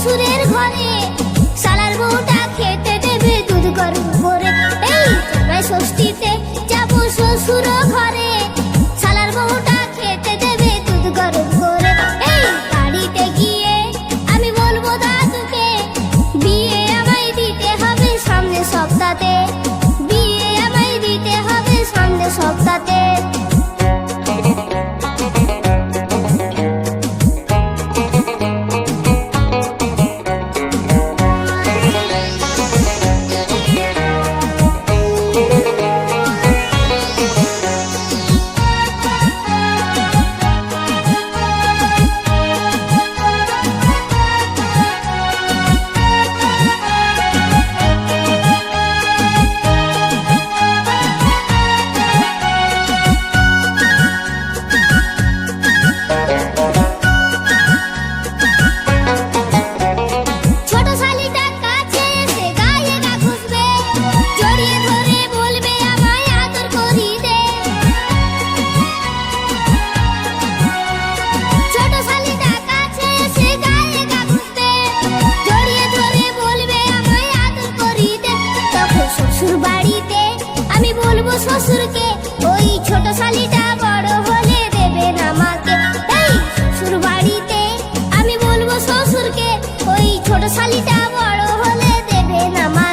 শ্বশুরের ঘরে, শালার বউটা খেতে দেবে দুধ গরম করে। এই জামাই ষষ্ঠীতে যাবো শ্বশুর ঘরে, শালার বউটা খেতে দেবে দুধ গরম করে। এই বাড়িতে গিয়ে আমি বলবো দাদুকে, বিয়ে আমায় দিতে হবে সামনের সপ্তাহে, বিয়ে আমায় দিতে হবে সামনের সপ্তাহে। শ্বশুরকে ওই ছোট শালিটা বড় হলে দেবে না আমাকে। এই শ্বশুর বাড়িতে আমি বলবো শ্বশুরকে, ওই ছোট শালিটা বড় হলে দেবে না আমাকে।